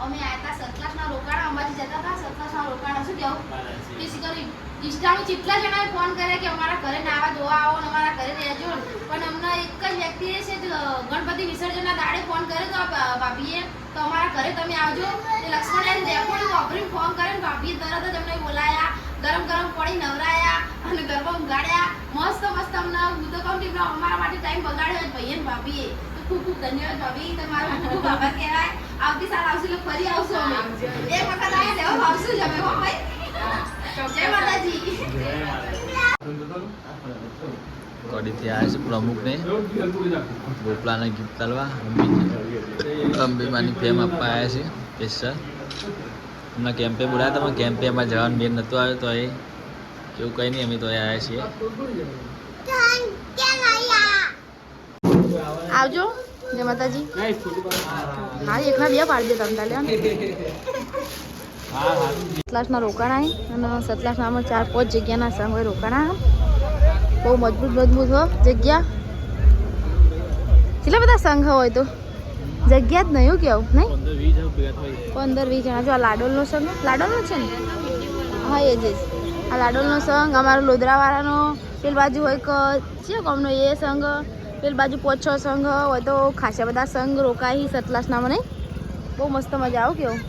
અમે આયા હતા સતલાસના રોકાણા અંબાજી જતા હતા સતલાસના રોકાણા શું કેવું કિસી કરી ઇન્સ્ટામાં કેટલા જણાએ ફોન કર્યા કે અમારા ઘરે નાવા ધોવા આવો ને અમારા ઘરે રહેજો પણ અમને એક જ વ્યક્તિએ છે ગણપતિ વિસર્જનના દાડે ફોન કર્યો તો ભાભીએ તો અમારા ઘરે તમે આવજો તે લક્ષ્મણ રેકોર્ડિંગ વાપરીને ફોન કર્યો ભાભીએ તરત જ અમને બોલાયા ગરમ ગરમ પડી નવરાયા અને ગરબા ઉગાડ્યા મસ્ત મસ્ત અમને હું તો કહું કે અમારા માટે ટાઈમ બગાડ્યો ભાઈએ ને ભાભીએ ખૂબ ખૂબ ધન્યવાદ ભાભી તમારો ખૂબ આભાર કહેવાય આવતી સાલ આવશે એટલે ફરી આવશું અમે એક વખત આયા જવાબ આવશું જ અમે હો ભાઈ જય માતાજી કોડીથી આવ્યા છે પ્રમુખને ગોપલાને ગિફ્ટ કરવા અંબેમાની ફેમ આપવા આવ્યા છે સ્પેશિયલ હમણાં કેમ્પે બોલાયા તમે કેમ્પે એમાં જવાનું મેળ નહોતો આવ્યો તો એ કેવું કંઈ નહીં અમે તો આવ્યા છીએ આવજો જય માતાજી હા એકલા બે પાડી દે તમે તાલે સતલાસના રોકાણા અને સતલાસનામાં 4-5 જગ્યાના સંઘ હોય રોકાણા બહુ મજબૂત હો જગ્યા કેટલા બધા સંઘ હોય તો જગ્યા જ નહીં કેવું નહીં 15-20 જણા જો આ લાડોલનો સંઘ લાડોલનો છે ને હા એ જ આ લાડોલનો સંઘ અમારો લોધરાવાળાનો પેલી બાજુ હોય કે છે ગામનો એ સંઘ પેલી બાજુ 5-6 સંઘ હોય તો ખાસા બધા સંઘ રોકાઈ સતલાસનામાં નહીં બહુ મસ્ત મજા આવે કેવું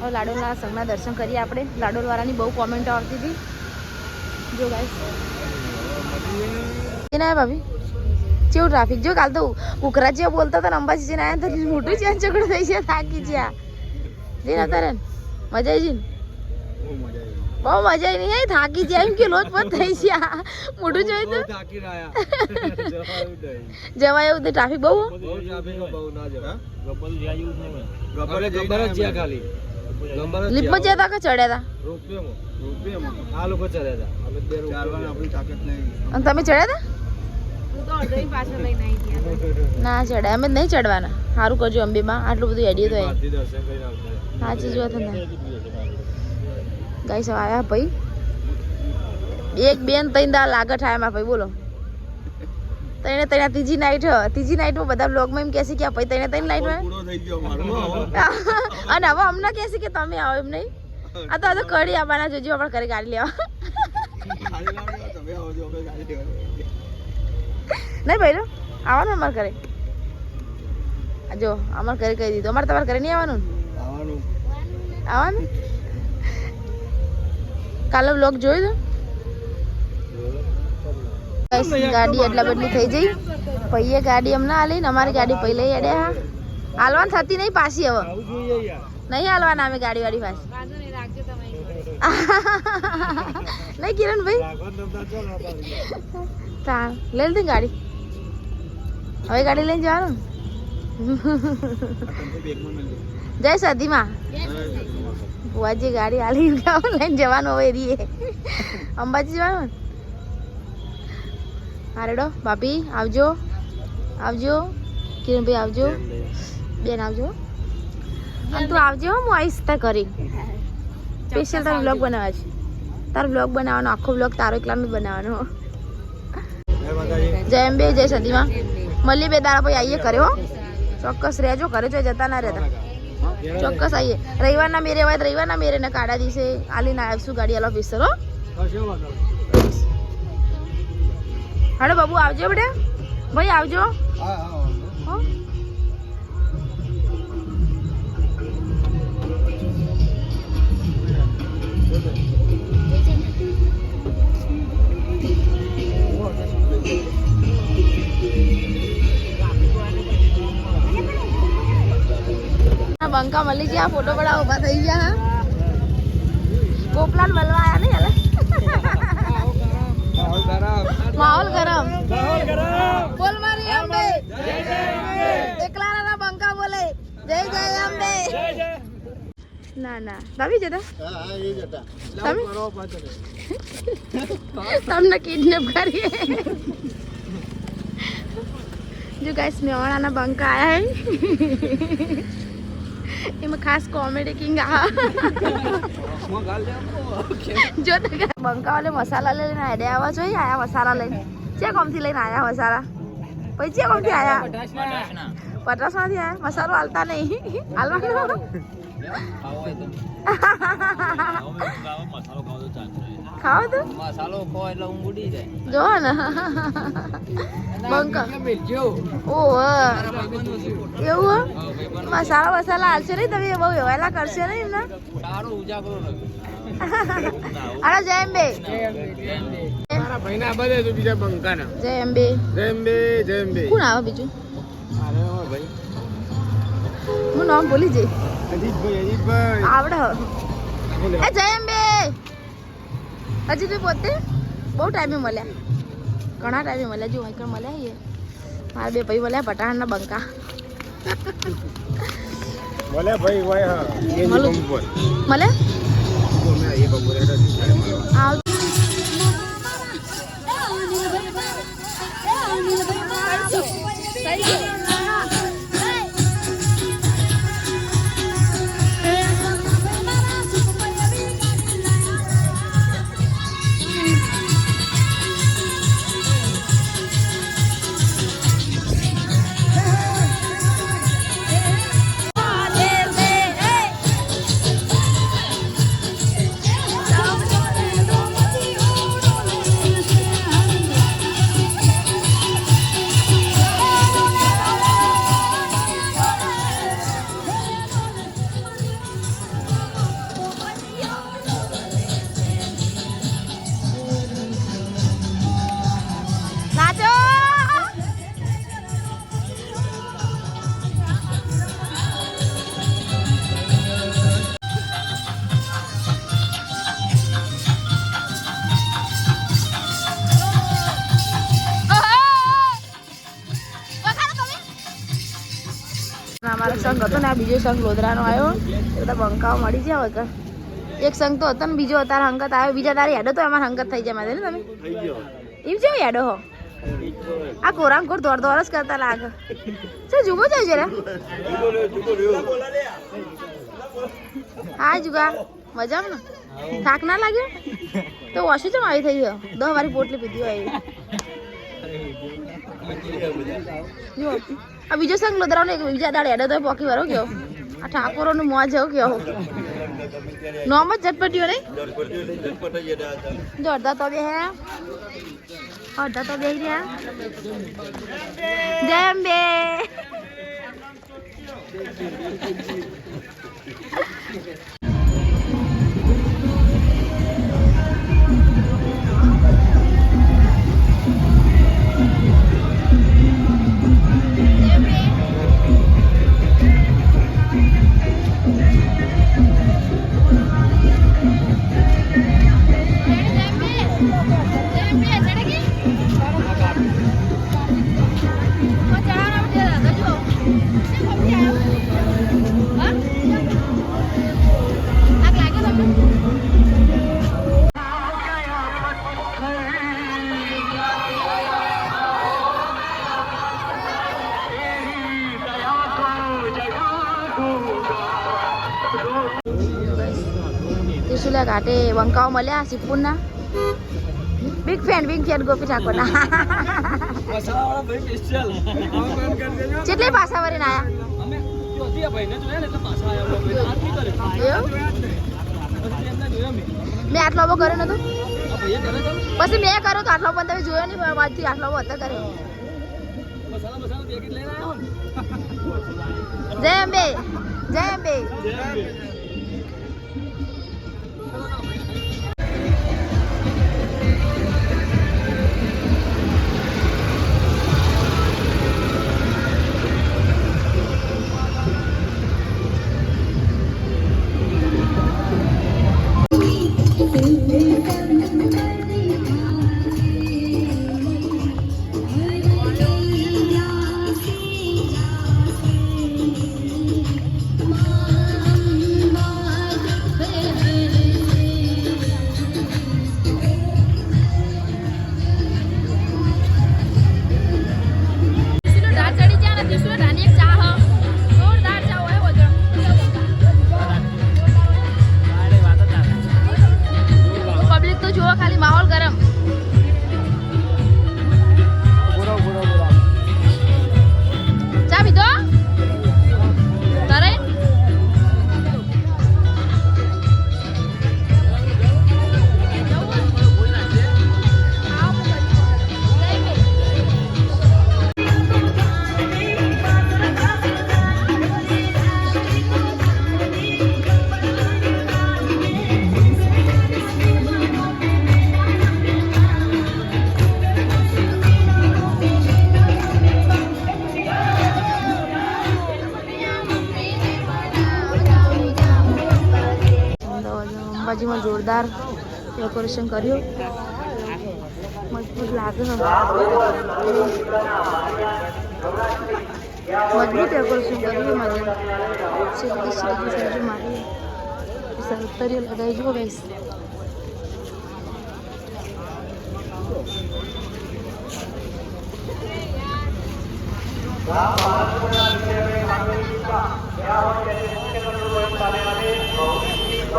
હવે લાડોલના સંઘના દર્શન કરીએ આપણે લાડોલવાળાની બહુ કોમેન્ટ આવતી હતી જો ગાઈસ ના ભાભી કેવું ટ્રાફિક જો કાલ તો ઉકરા જેવા બોલતા હતા ને અંબાજી જઈને આવ્યા તો મોટું ચેન ચકડો થઈ છે થાકી ગયા જઈને અત્યારે મજા આવી ને બહુ મજા આવી નહીં થાકી જાય એમ કે લોજ પણ થઈ ગયા મોટું જોયું તો જવાય એવું ટ્રાફિક બહુ લિફ્ટમાં જતા કે ચડ્યા હતા અને તમે ચડ્યા હતા ના ચડ્યા અમે નહીં ચડવાના સારું કરજો અંબેમાં આટલું બધું એડિયો તો સાચી જ વાત ને ગાઈસ આવ્યા ભાઈ એક બેન 3 દાડા લાગે ઠાયમાં ભાઈ બોલો ત્રીજી નાઈટમાં બધા બ્લોગમાં એમ કહેશે કે આ ભાઈ 3 નાઈટમાં અને હવે અમને કહેશે કે તમે આવો એમ નહીં આ તો કડી આવવાના જોજો આપણે ઘરે ગાડી લેવા નહીં ભાઈ આવવાનું અમારે ઘરે જો અમારે ઘરે કહી દીધું અમારે તમારે ઘરે નહીં આવવાનું આવવાનું કાલે બ્લોગ જોયું તો ગાડી એટલા બદલી થઈ જઈ ભાઈએ ગાડી અમને આલી ને અમારી ગાડી પહેલે અડ્યા હાલવાન થતી નહીં પાછી હવે નહીં હાલવાના અમે ગાડી વાળી પાછી નહીં કિરણ ભાઈ લઈ લીધી ગાડી હવે ગાડી લઈને જવાનું જય સદીમાં બુઆજી ગાડી હાલી લઈને જવાનું હવે રીએ અંબાજી જવાનું હારેડો ભાભી આવજો કિરણભાઈ આવજો બેન આવજો અને તું આવજો હું આવીશ તાર કરી સ્પેશિયલ તારો બ્લોગ બનાવવા છે તારો બ્લોગ બનાવવાનો આખો બ્લોગ તારો એકલાનો બનાવવાનો જય અંબે જય સદીમાં મળીએ 2 દાડા પછી આવીએ કર્યો ચોક્કસ રહેજો ઘરે જો જતા ના રહેતા ચોક્કસ આવીએ રવિવારના મેરે હોય રવિવારના મેરે ને કાઢા દિવસે આલીને આવીશું ગાડી આલો ઓફિસર હો હાલો બાબુ આવજો બેટા ભાઈ આવજો બંકા મળી ગયા ફોટો પડા ઉભા થઈ ગયા ગોપલાન મળવા આયા નહીં હાલે માહોલ ગરમ બોલ મારી અંબે એકલા બંકા બોલે જય જય અંબે ના ભાભી જતા તમને કિડનેપ કરીએ જો ગાઈસ મેવાણાના બંકા આયા હે એમાં ખાસ કોમેડી કિંગ જો તો બંકા વાલે મસાલા લઈને આડે આવા જોઈએ આયા મસાલા લઈને ચે કોમથી લઈને આયા મસાલા પછી ચે કોમથી આયા 50માંથી આયા મસાલો હાલતા નહીં હાલવાનો ખાવ તું મસાલો ખો એટલે ઊંઘ ઉડી જાય જો ને બંકા ઓહ એવું મસાલા હાલશે નહીં તમે બહુ વ્યવહાર કરશે નહીં ને સારું ઉજાગરો અરે જય અંબે મારા ભાઈના બધે તો બીજા બંકાના જય અંબે જય અંબે કોણ આવે બીજું અરે ભાઈ હું નામ ભૂલી જઈ અજીતભાઈ આવડે એ જય અંબે હજી તું પોતે બહુ ટાઈમે મળ્યા ઘણા ટાઈમે મળ્યા જો અહીં મળ્યા એ મારા બે ભાઈ મળ્યા પટાણના બંકા બોલે ભાઈ ભાઈ હા એ મળે એ બપોરે આવ અમારો સંઘ હતો ને આ બીજો સંઘ લોધરાનો આવ્યો એ બધા બંકાઓ મળી ગયા વગર એક સંઘ તો હતો ને બીજો તારા હંગત આવ્યો બીજા તારી હેડો તો અમારા હંગત થઈ જાય મારે ને તમે એમ છે હેડો હો આ કોરામ કોર દોડ દોડ જ કરતા લાગે શું જુગો જાય જરા હા જુગા મજામાં ને થાક ના લાગ્યો તો ઓછી ચમ આવી થઈ ગયો 10 વારી પોટલી પીધી હોય જો આ બીજો સંગ લોદરાનો એક બીજા દાડે હેડો તો પોકી વાળો ગયો આ ઠાકોરોનું મોજ જેવો ગયો નોમ જ ઝટપટીઓ નહીં જો અડધા તો બે હે અડધા તો બે રહ્યા જય અંબે ત્રિશુલા ઘાટે બંકાઓ મળ્યા સિપ્પુરના બિગ ફેન ગોપી ઠાકોરના કેટલી પાછા વરીને આયા મેં આટલો બહુ કર્યો નતો પછી મેં કર્યો તો આટલો પણ તમે જોયો નહીં વાતથી આટલો બહુ હતો કર્યો જય અંબે જય અંબે અંબાજીમાં જોરદાર ડેકોરેશન કર્યું. મજબૂત લાગે મજબૂત ડેકોરેશન કર્યું મારે સીધી મારી સરતરીઓ લગાવી જુઓ ગઈશ.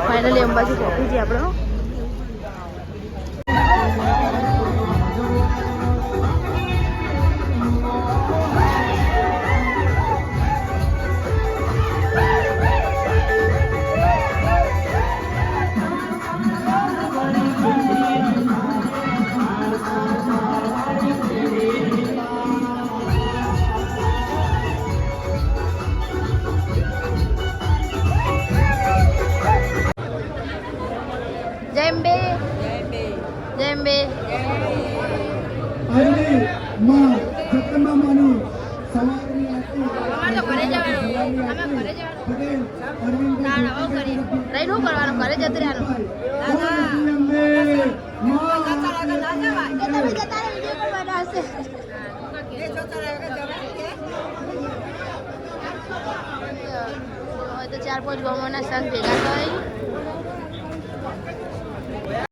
ફાઇનલી અંબાજી પહોંચી છીએ આપણે. જય અંબે. શું કરવાનું? ઘરે જતું રહેવાનું. તો 4-5 ગામોના સંઘ ભેગા થાય